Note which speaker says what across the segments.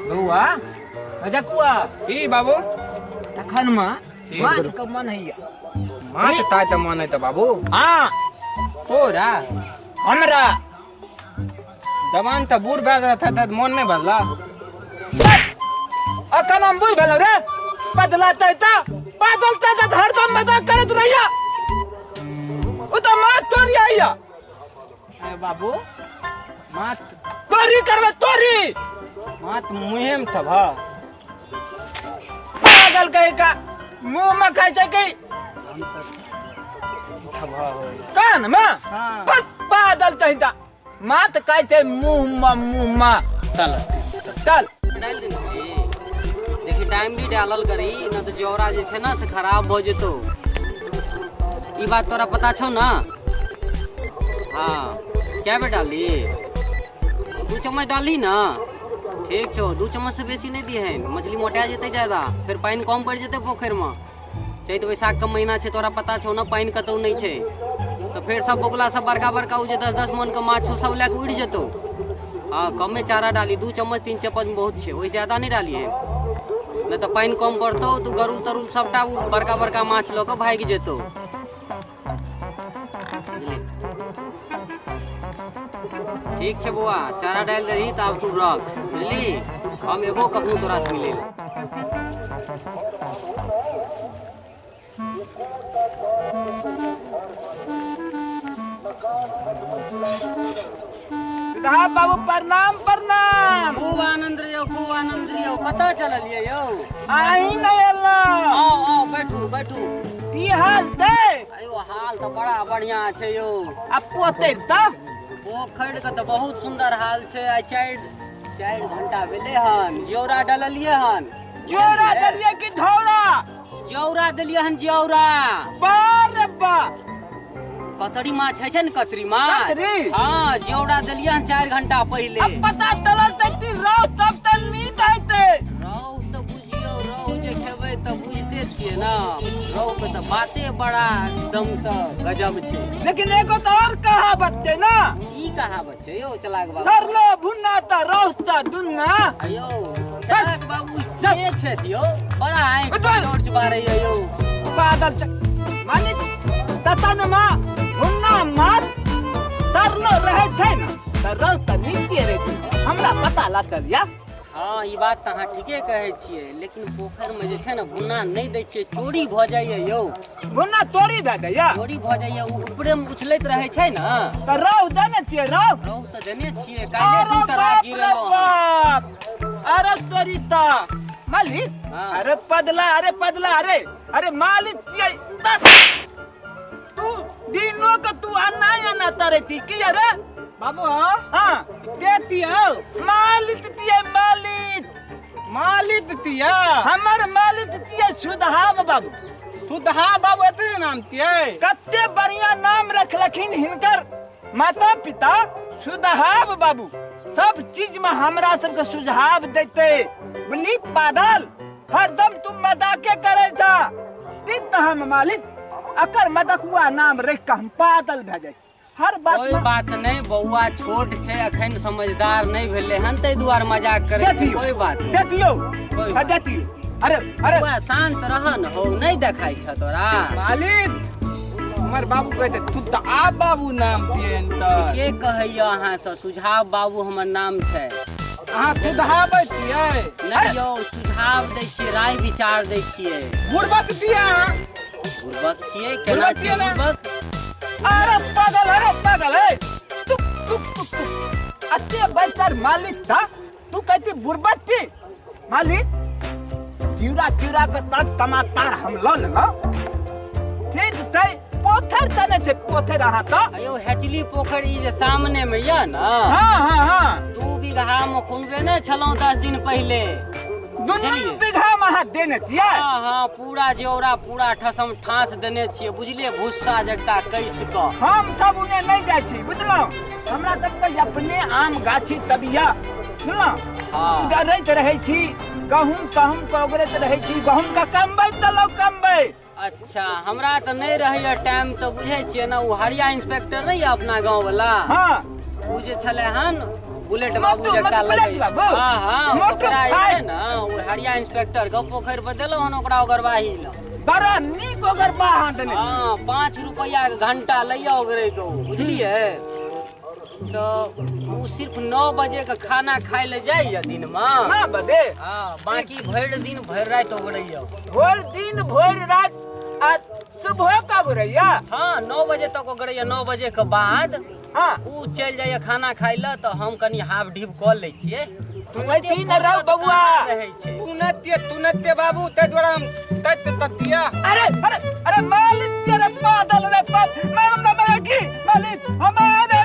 Speaker 1: बउआ अजकुआ
Speaker 2: की बाबू
Speaker 1: तखन माँ के मन है
Speaker 2: माछ ताय त मन है त बाबू
Speaker 1: हाँ
Speaker 2: तोरा
Speaker 1: हमरा
Speaker 2: जवान त बूढ़ भए रहा था त मन नहीं भरला
Speaker 1: अखन हम बुझ भेलो रे बदलाते त बदलते त हरदम मजाक करत रहिया ओ त मात तोरी आइया
Speaker 2: अरे बाबू मात
Speaker 1: तोरी करबे तोरी
Speaker 2: मात मुहिम था
Speaker 1: पागल कहे का मुंह में खाई छै की कान में
Speaker 2: हाँ।
Speaker 1: बादल तही त मात कहै छै मुंह में
Speaker 2: चल
Speaker 1: चल
Speaker 3: डाल देंगे देखी टाइम भी डालल करी न तो जोरा जे छे ना से खराब हो जेतो ई बात तोरा पता छौ ना हाँ क्या बे डाली 2 चम्मच डाली ना ठीक छो 2 चम्मच से बेसी नहीं दिए है मछली मोटा जेते ज्यादा फिर पानी कम पड़ जेते पोखर में चैत वैशाख का महीना छे तोरा पता छौ ना पानी कतौ नहीं छे तो फिर सब बोगला सब बड़का बड़का उजे 10-10 मन का माछ छो सब लेके उड़ जेतो हाँ कम में चारा डाली 2 चम्मच 3 चम्मच में बहुत छे वही ज्यादा नहीं डाली है न तो पानी कम पड़तो तो गरुड़ तरुड़ सबटा बड़का बड़का माछ लो के भाग जेतो ठीक छे बुआ चारा डाल दही तब तू रख बुझली हम एगो कखू तोरा से मिले
Speaker 1: बाबू प्रणाम प्रणाम
Speaker 3: खूब आनंद रहो पता चलल ये यो
Speaker 1: आई नहीं अल्लाह
Speaker 3: आओ बैठू बैठू
Speaker 1: की हाल थे
Speaker 3: अयो हाल तो बड़ा बढ़िया छे यो
Speaker 1: अब पोते त
Speaker 3: पोखर के तो बहुत सुंदर हाल छे आ 4 घंटा भेले हन जौरा डललिए हन
Speaker 1: जोरा दलिए की धौरा
Speaker 3: जौरा देलिए हन जौरा
Speaker 1: बार बा
Speaker 3: कतरी माछ है छे न कतरी माछ
Speaker 1: कतरी?
Speaker 3: हाँ जौरा देलिए हन 4 घंटा पहले
Speaker 1: अब पता चलल त रहो तब त नींद आइते
Speaker 3: रहु तो बुझियो रहु जे खेबै त बुझते छिए ना रहु के त बाते बड़ा एकदम से गजब छे
Speaker 1: लेकिन एगो तो और कहावत है ना
Speaker 3: ई कहावत छे यो चलाक बाबू
Speaker 1: सरलो भुन्ना त रोस्ता दुन्ना
Speaker 3: अयो चलाक बाबू ये छे दियो बड़ा आंख
Speaker 1: उठो।
Speaker 3: जोड़ चुबा रही है यो
Speaker 1: बादल मालिक ततन मा भुन्ना मार तरलो रहे थे ना त रोस्ता नीचे रहती हमरा पता लागल या
Speaker 3: हाँ ई बात त अहाँ ठीके कहै छिए लेकिन पोखर में जे छे ना भुन्ना नहीं दै छिए चोरी भ जाइए यो
Speaker 1: भुन्ना तोरी भे गया
Speaker 3: चोरी भ जाइए ऊपरे में उछलैत रहे छे ना
Speaker 1: त रहो देने छिए रहो
Speaker 3: रहु त देने छिए काहे दू तरह गिरलो
Speaker 1: अरे तोरी ता मालिक
Speaker 3: हाँ।
Speaker 1: अरे पदला अरे मालिक ये तू दिनों का तू आना तरती की अरे
Speaker 2: बाबू
Speaker 1: हाँ
Speaker 2: देती हो
Speaker 1: मालिक तिये
Speaker 2: मालिक तिया
Speaker 1: हमर मालिक तिये सुधाब बाबू
Speaker 2: तू दहा बाबू इतने नाम तिये
Speaker 1: कत्ते बढ़िया नाम रखलखिन हिनकर माता पिता सुधाब बाबू सब चीज में हमरा सबके सुझाव देते बोली बादल हरदम तुम मजाके करे जा दित हम मालिक अकर मदकुआ नाम रख के हम बादल भेजे हर बात
Speaker 3: कोई बात नहीं बउआ छोट छे अखन समझदार नहीं भेले हन तै दुआर मजाक करे छे कोई बात नहीं
Speaker 1: देतियो
Speaker 3: कोई बात।
Speaker 1: देतियो अरे
Speaker 3: बउआ शांत रह न हो नहीं देखाई छ तोरा
Speaker 2: मालिक हमर बाबू कहते तू तो आप बाबू नाम तिये त
Speaker 3: के कहैया अहाँ से सुझाव बाबू हमर नाम छै
Speaker 2: अहाँ तू दहाबै तिये
Speaker 3: नहीं यौ सुझाव दै छियै राय विचार दै छियै
Speaker 2: बुढ़बक तिया
Speaker 3: बुर्बक छियै केना
Speaker 2: बुड़बक छियै
Speaker 3: छियै
Speaker 2: ना?
Speaker 3: बुर्बक
Speaker 1: अरे पागल है तू अते बचर मालिक था तू कहती बुर्बक थी मालिक चूरा के तट टमाटर हम लो लेना ठीक थे पोथर तने थे पोथर रहा था
Speaker 3: अयो हेचली पोखरी जे सामने में या ना
Speaker 1: हाँ
Speaker 3: 2 बीघा में खुनबे ने छलौ 10 दिन पहले
Speaker 1: दुनू
Speaker 3: बुझलियै?
Speaker 1: बीघा में हाथ देने थिए
Speaker 3: हाँ पूरा जेवरा पूरा ठसम ठास देने छियै बुझलिए भूसा जगता कैस क
Speaker 1: हम सब उन्हें नहीं जाय छी बुझलो हमरा तक पे अपने आम गाछी तबिया सुनो
Speaker 3: हाँ।
Speaker 1: उधरैत रहे छी गहूम के ओगरैत रहे छी गहूम का कमबै तलो कमबै
Speaker 3: अच्छा हमरा तो नहीं रही टाइम तो बुझे छिए ना वो हरिया इंस्पेक्टर नहीं है अपना गांव वाला
Speaker 1: हाँ
Speaker 3: वो जे छले हन बुलेट
Speaker 1: मोटू,
Speaker 3: बाबू जकरा
Speaker 1: बुलेट
Speaker 3: लगे
Speaker 1: बाबू?
Speaker 3: हां हां
Speaker 1: मोटू
Speaker 3: ओकरा
Speaker 1: भाई।
Speaker 3: है ना वो हरिया इंस्पेक्टर के पोखर पर देलो हन ओकरा ओगरवाही ल
Speaker 1: बड़ा नीक ओकर बाहा देने
Speaker 3: हां 5 रुपया के घंटा लइया ओगरे को बुझलिए तो वो सिर्फ 9 बजे का खाना खाए ले जाइए दिन में
Speaker 1: ना बदे
Speaker 3: हां बाकी भर दिन भर रात ओगरैया
Speaker 1: भोर दिन भोर रात आ सुबह का बुरैया
Speaker 3: हाँ 9 बजे तक ओगरैया 9 बजे के बाद
Speaker 1: हाँ
Speaker 3: ऊ चल जाइए खाना खाए ला तो हम कनी हाफ ढीप कऽ लै छियै
Speaker 1: वैसी न रहो बउआ
Speaker 3: रहै छै
Speaker 2: तू नत्य बाबू ते द्वारा हम तत ततिया
Speaker 1: अरे अरे अरे मालिक तेरे पागल रे पाप मैं की मालिक हमारे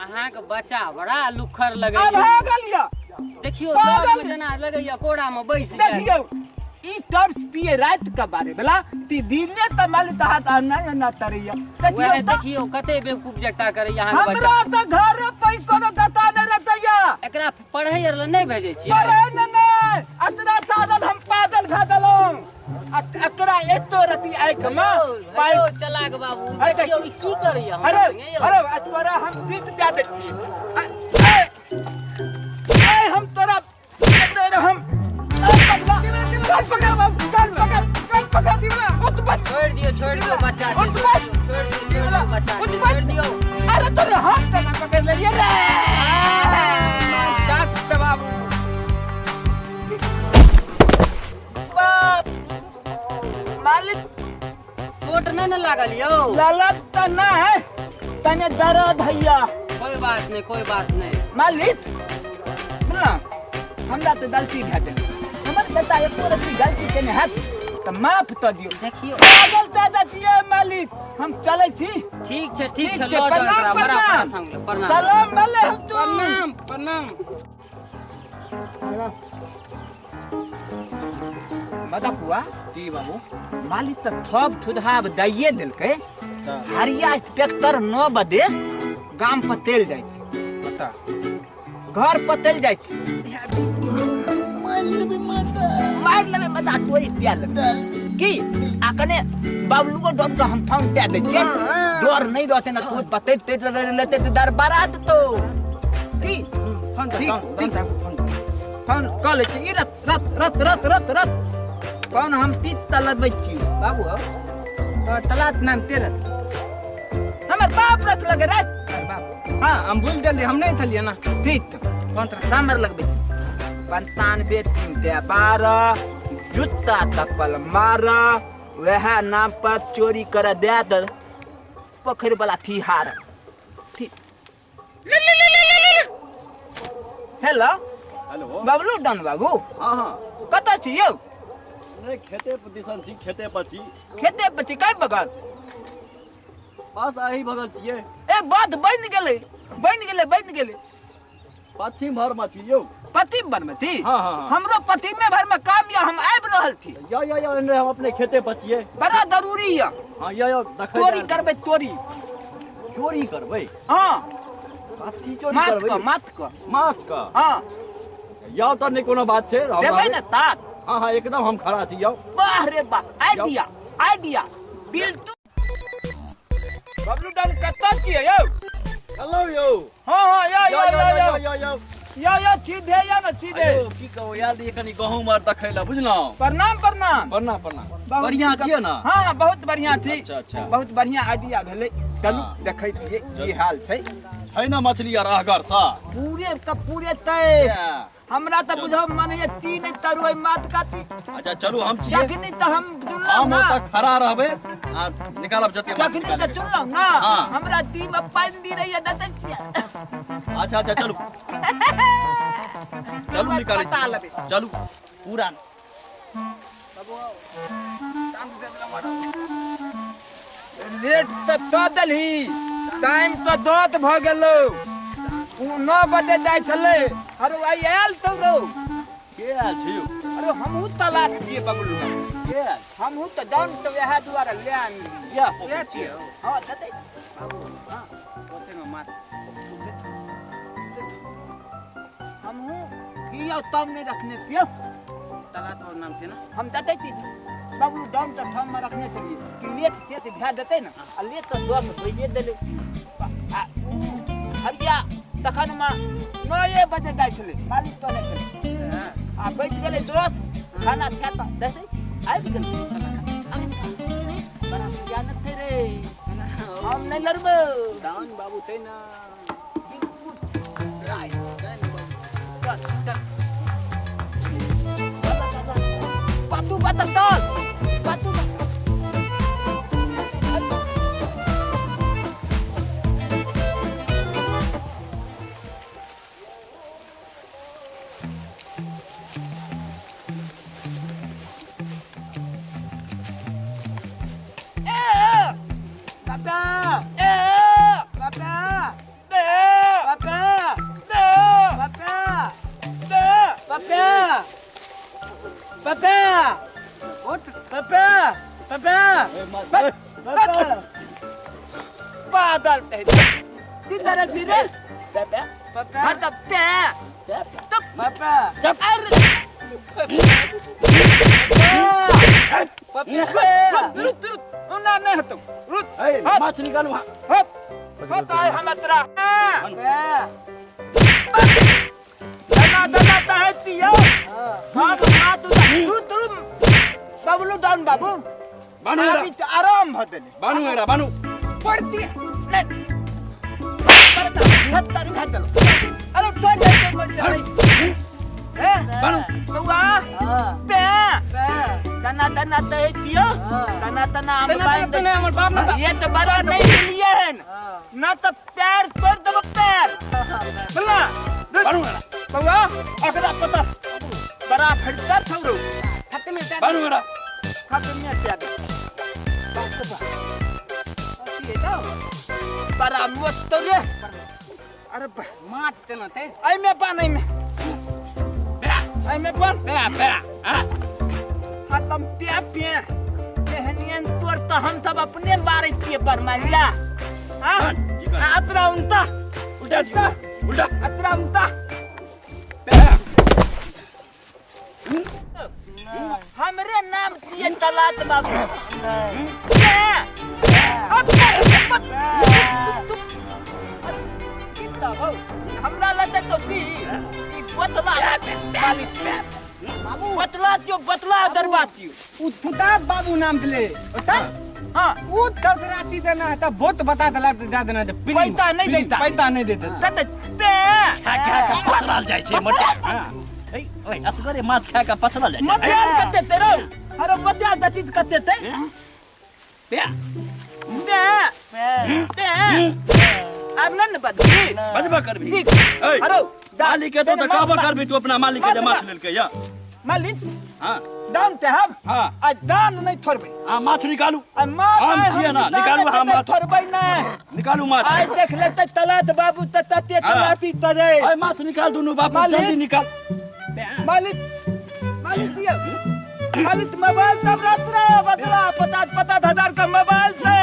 Speaker 3: अहाँ के बच्चा बड़ा लुखर
Speaker 1: अब
Speaker 3: लगैया
Speaker 1: भागल या
Speaker 3: देखियो
Speaker 1: पागल।
Speaker 3: लग में जेना लगैया कोड़ा में बैस जाए
Speaker 1: देखियो ई टर्च पिए रात का बारे बला ती दिने त मालिक हाथ आना ना तरैया
Speaker 3: वह
Speaker 1: देखियो
Speaker 3: देखियो कते बेवकूफ जकता करे अहाँ के
Speaker 1: हमरा
Speaker 3: बच्चा
Speaker 1: त घर पैसो न दता न रहतैया
Speaker 3: एकरा पढ़ै आर ला नहीं भेजै छियै
Speaker 1: अरे न अतरा साधन हम पागल भेदलो अतरा एतो रति आइ के मां
Speaker 3: हेलो चलाक बाबू
Speaker 1: अरे
Speaker 3: देखियो ई की करैया
Speaker 1: अरे अरे अतरा हम दिस दे देती ए हम तोरा तेरे हम कल पकड़ बाबू कल पकड़ दिला उठ बच
Speaker 3: छोड़ दियो बच्चा के छोड़ दियो बच्चा के छोड़ दियो
Speaker 1: अरे तोरे हाथ से ना पकड़ ले रे
Speaker 2: तत बाबू
Speaker 1: बाप मालिक
Speaker 3: चोट नहीं न लागल यौ
Speaker 1: ललत त ना है तने दर्द हैया
Speaker 3: कोई बात नहीं
Speaker 1: मालिक ना हमरा तो गलती भे गेल हमर बेटा एको रति गलती केने है त माफ त दियो
Speaker 3: देखियो
Speaker 1: पागल त दतिए मालिक हम चलै छी
Speaker 3: ठीक छै लो जाओ एकरा बड़ा प्रणाम प्रणाम
Speaker 1: सलाम भले हम तू
Speaker 2: प्रणाम
Speaker 1: मदकुआ
Speaker 2: की बाबू
Speaker 1: मालिक त थप ठुधाब दैये देलकै हरिया इंस्पेक्टर 9 बजे गाम पर तेल जाइ छै
Speaker 2: बता
Speaker 1: घर पर तेल जाइ छै मार लेबे मजा तोरी पिया ले की आकने बाबलू को डॉक्टर हम फोन पे दे छियै डर नहीं रहते ना तू पते ते लेते तो डर बारात तो की फोन कॉल छी रत कौन हम पीत तलत बच्ची बाबू
Speaker 2: तलात नाम तेरा
Speaker 1: हमर बाप रख लगे रे
Speaker 2: हाँ हम भूल गए हम नहीं थलिए ना
Speaker 1: ठीक
Speaker 2: कौन तरह
Speaker 1: नंबर लगबे 95 3 12 जूता चप्पल मार वह नाम पर चोरी कर दे दर पोखर वाला थी हार थी हेलो
Speaker 4: हेलो
Speaker 1: बाबलू डन बाबू
Speaker 4: हाँ हाँ
Speaker 1: कत छी यौ
Speaker 4: नहीं खेते दिसन छी खेते पची
Speaker 1: खेते बची काय बगल
Speaker 4: पास आही बगल छिए
Speaker 1: ए बात बन गेले
Speaker 4: पश्चिम भर में छी यौ
Speaker 1: पति बन में थी
Speaker 4: हाँ, हाँ।
Speaker 1: हमरो पति में भर में काम या हम आब रहल थी
Speaker 4: या इन्ने हम अपने खेते पचिए
Speaker 1: बड़ा जरूरी है
Speaker 4: हाँ या देखे
Speaker 1: चोरी करबे चोरी
Speaker 4: चोरी करबै
Speaker 1: हाँ
Speaker 4: कथी चोरी
Speaker 1: मात
Speaker 4: करबै
Speaker 1: का मात का
Speaker 4: माछ का
Speaker 1: हाँ
Speaker 4: या तो नहीं कोनो बात छे
Speaker 1: देबै ना तात
Speaker 4: हाँ हाँ एकदम हम खड़ा छी यौ
Speaker 1: वाह रे वाह आइडिया बिल तू बबलू डन कत्ता छियै यौ
Speaker 4: हेलो यौ
Speaker 1: हाँ
Speaker 4: यो
Speaker 1: या सीधे या ना सीधे
Speaker 4: अयो की कहू यार ये कनी गहूं मार देखैला बुझलौ
Speaker 1: प्रणाम
Speaker 4: प्रणाम बढ़िया छियै ना
Speaker 1: हाँ बहुत बढ़िया थी
Speaker 4: अच्छा
Speaker 1: बहुत बढ़िया आइडिया भेलै चलू
Speaker 4: हाँ।
Speaker 1: देखै छियै की हाल छै
Speaker 4: है ना मछली आर रहगर सा
Speaker 1: पूरे का पूरे तय हमरा त बुझो माने ये तीन तरुई मात काटी
Speaker 4: अच्छा चलू हम छियै
Speaker 1: जखनी त हम जुलम
Speaker 4: हम
Speaker 1: ना
Speaker 4: ओतऽ खड़ा रहबै आ निकालब जते माछ
Speaker 1: जखनी त
Speaker 4: निकालब
Speaker 1: जुलम ना
Speaker 4: हाँ।
Speaker 1: हमरा दी में पानी दी रही है दतन
Speaker 4: अच्छा चलू चलू निकालै
Speaker 1: पता लेबे
Speaker 4: चलू पूरा
Speaker 1: लेट त दलही टाइम त दोत भ गेलो 9 बजे जाय छले अरे आई आयल तो रो
Speaker 4: के आयल छी यौ
Speaker 1: अरे हमहू तलाक दिए बबलू
Speaker 4: के आयल
Speaker 1: हमहू त डाउन तो यह द्वारा ले आन
Speaker 4: या
Speaker 2: छियै
Speaker 1: हां दते
Speaker 2: ओते में मात
Speaker 1: हमहू किया तम नहीं रखने पियो
Speaker 2: तलात और नाम से ना
Speaker 1: हम देते थी बबलू डाउन तक ठाम में रखने के लिए कि लेट से भेज देते ना आ लेट कर दो तो भेज देले हरिया तखन में 9 बजे जाय छले मालिक तो नहीं छले आ बैठ गेले दोस्त खाना खाता देते आबि गेल बड़ा ज्ञान थे रे हम नहीं लड़बो
Speaker 2: डाउन बाबू थे ना
Speaker 1: Batu batal tol. Batu. बादल धीरे धीरे मतलब पे तब रुत ना नहीं हतो रुत
Speaker 4: माछ निकालू
Speaker 1: हट हट आए हम तेरा दना तहतिया हां मातु रुत बबलू डाउन बाबू अभी तो आराम भदले
Speaker 4: बानू एरा बानू
Speaker 1: पड़ती है नहीं पड़ता छत्तर भदल अरे तो नहीं मत हैं
Speaker 4: बानू
Speaker 1: बुआ पे तना तना तहतिया तना तना हम बांध दे
Speaker 2: हमर बाप ना
Speaker 1: ये तो बड़ा नहीं लिए है ना तो पैर तोड़ दब पैर बोला
Speaker 4: बानू एरा
Speaker 1: बुआ अगला पता बड़ा फटकर छोड़ो
Speaker 2: खत्म में
Speaker 4: बानू एरा
Speaker 1: खत्म में त्याग बात बड़ा मत तो रे अरे
Speaker 2: माछ तना थे
Speaker 1: आई में पान आई में पान
Speaker 2: पे
Speaker 1: खत्म पे पे कहनियन तोर तो हम सब अपने बारे के पर मारिया हां अतरा उनता
Speaker 4: उल्टा उल्टा
Speaker 1: अतरा उनता हमरे नाम किए तलात बाबू हमरा लते तो की बतला मालिक बाबू बतला जो बतला दरबाती
Speaker 2: उठता बाबू नाम ले
Speaker 1: हां
Speaker 2: उ तगराती देना है तब बहुत बता दला दे देना
Speaker 1: पैसा नहीं देता
Speaker 2: पैसा नहीं देता
Speaker 1: तत पे
Speaker 4: खा पसराल जाय छे मोटे ओए असगरे माछ खा का पसराल जाय
Speaker 1: मध्यान कते तेरो अरे मध्यान दतित कते ते
Speaker 4: पे
Speaker 1: अब न बदली
Speaker 4: बजबा करबी
Speaker 1: हेलो
Speaker 4: मालिक के तो काबा करबी तू अपना मालिक के माछ लेल के या
Speaker 1: मालिक
Speaker 4: हां
Speaker 1: दान ते हम
Speaker 4: हां
Speaker 1: आज दान नहीं थोरबे
Speaker 4: हां माछ निकालू
Speaker 1: हम
Speaker 4: छिए ना निकालू हम माछ
Speaker 1: थोरबे नहीं
Speaker 4: निकालू माछ
Speaker 1: आज देख लेते तलात बाबू तते तलाती तरे
Speaker 4: ओए माछ निकाल दुनु बाबू जल्दी निकाल
Speaker 1: मालिक दिया मालिक मोबाइल तब रात रे बदला 50,000 का मोबाइल से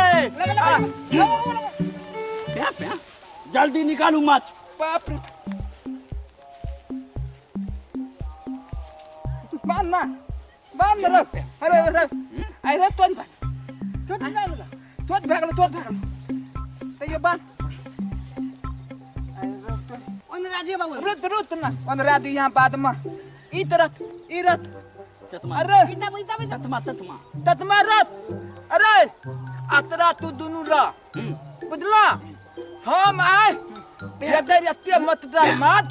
Speaker 4: पे जल्दी निकालू माछ
Speaker 1: बाप रे बांध रे अरे अरे तो भागल तो ये बांध
Speaker 2: ओन राजी बाबू
Speaker 1: रुत ना ओन राजी यहाँ बाद में ई रथ अरे ततमा रथ अरे अतरा तू दुनु रा बुझला हम आए बेदर एते मत डर मत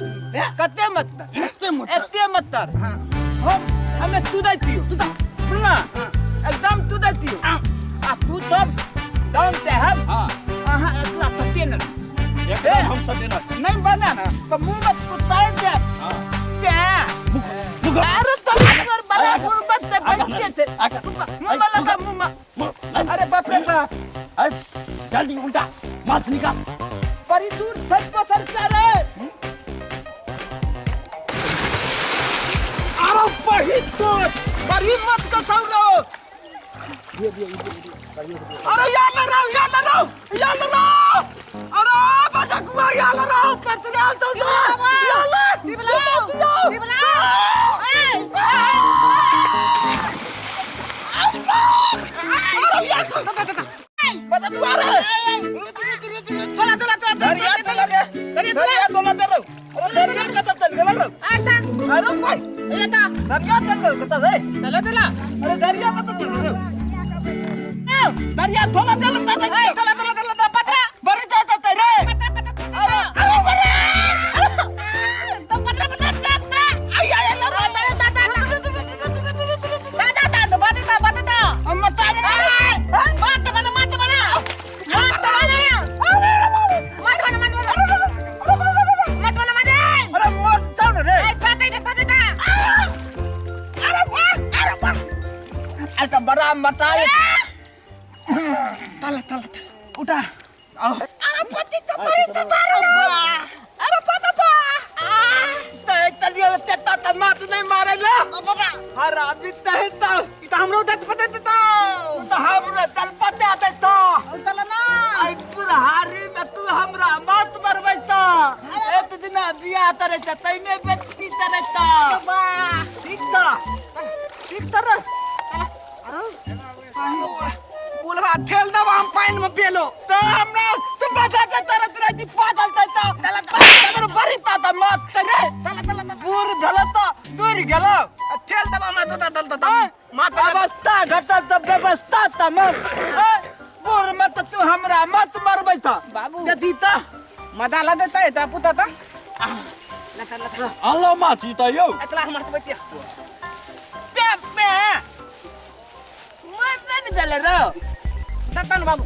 Speaker 1: कते मत एते मत डर हम हमें तू दैतियो सुनना एकदम तू दैतियो आ तू तब डाउन ते हम हां अतरा तते न
Speaker 4: एकदम हम सब देना
Speaker 1: नहीं बना तो मुंह मत कुताए दे अरे तलाकर बड़ा गुरबत से बैठे थे मुंह लगा मुंह अरे बाप रे बाप
Speaker 4: जल्दी उल्टा माछ निकाल
Speaker 1: बड़ी दूर सच पसर करे अरे बड़ी दूर बड़ी मत का सौरो अरे यार ना अरे मजाक हुआ यार रहा पतला तो यार बड़ा मटाए तला तला उठा अरे पति तो बड़ी तो बारो अरे पापा तो तलियो तेता त मात नहीं मारे ला बाबा हरा बिता है तो इत हमरो दत पते तो हमरो तल पते आते तो तला ना आई पूरा हारी में तू हमरा मात मरबै तो एक दिन बियाह तरे त तई में बेटी तरे तो ठीक ता बोलवा थेल दब हम पानी में पेलो तो हमरा तू बता दे तेरे तेरे जी पागल ता तले बड़ी ता मत करे तले पूर भला तो दूर गेलो थेल दब हम तो दल ता मत अवस्था घटा त व्यवस्था त मत पूर मत तू हमरा मत मरबै त बाबू यदि त मदाला देता है ता पुता ता
Speaker 4: अल्लाह माची त यो
Speaker 1: एकला हमर त बतिया पे नहीं चले रहो दत्तन बाबू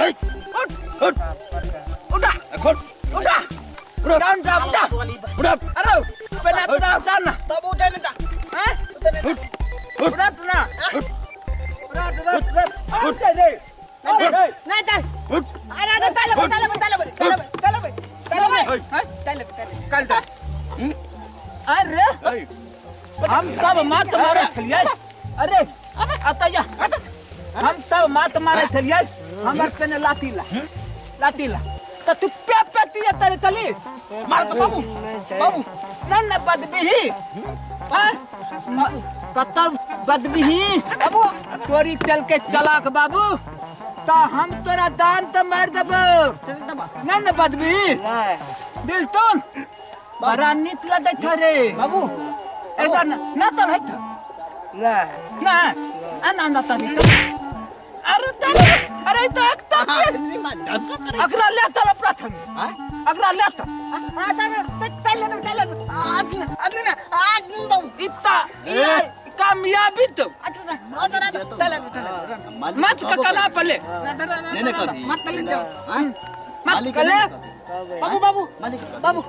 Speaker 1: उठ उठ उठा उठा डाउन डाउन उठा अरे पहले तो डाउन ना तब उठे लेता हैं उठा तू ना उठ दे नहीं चल उठ अरे तले कल अरे हम कब मात मारे खलिया अरे अतया हम तब मात मारे थलिए हमर पेने लातीला त तू पेती तले तली मार तो बाबू नन बदबिही कतब बदबिही बाबू तोरी तेल के चलाक बाबू त हम तोरा दान त मार देबो नन बदबिही बिल्तुन बड़ा नीत लगे थरे बाबू एदा ना तो है ना ना तनी अरे तो एक तक अगला ले तला प्रथम अगला ले इतना कामयाबी तो मत ककना पले मत कले बाबू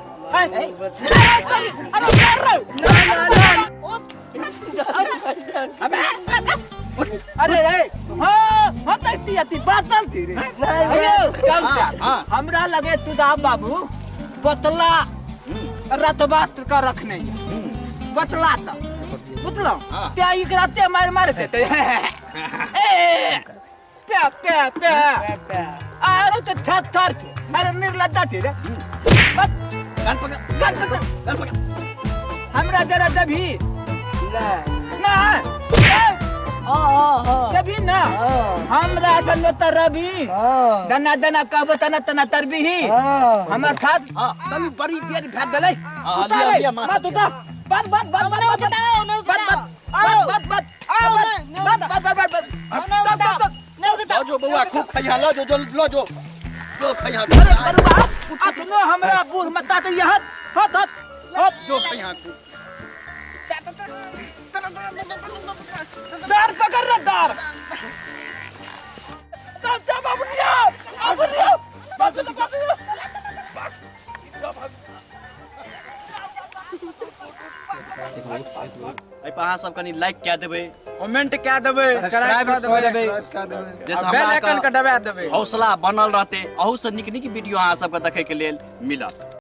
Speaker 1: अरे रे हाँ तैती बातल थी रे हमरा लगे तुदा बाबू बतला रतबात का रखने बतला था बुझलो त्या इकरा ते मार देते प्या प्या प्या अरे तो थर थी अरे निर्लज्जा थी रे
Speaker 4: गान पकड़
Speaker 1: हमरा जरा दभी ना जभी ना हमरा जन्म तरबी दना दना कहब तना तना तरबी हमर खाद तनी बड़ी बेर भेद देलै उतारे मत उता बात
Speaker 4: जो बउआ खूब खइहा लो जो खइहा
Speaker 1: अरे बाप अतनो हमरा बूढ़ मता त यहां हट
Speaker 4: जो खइहा खूब
Speaker 1: दार पकड़ रे दार तब बाबूनिया
Speaker 4: अहाँ सब कनी लाइक क्या देबे
Speaker 2: कमेंट क्या देबे सब्सक्राइब कर देबे
Speaker 4: जैसे
Speaker 2: बेल आइकन के दबा देबे
Speaker 4: हौसला बनल रहते अहू से निक वीडियो अहाँ सबके देखे के लेल मिलत।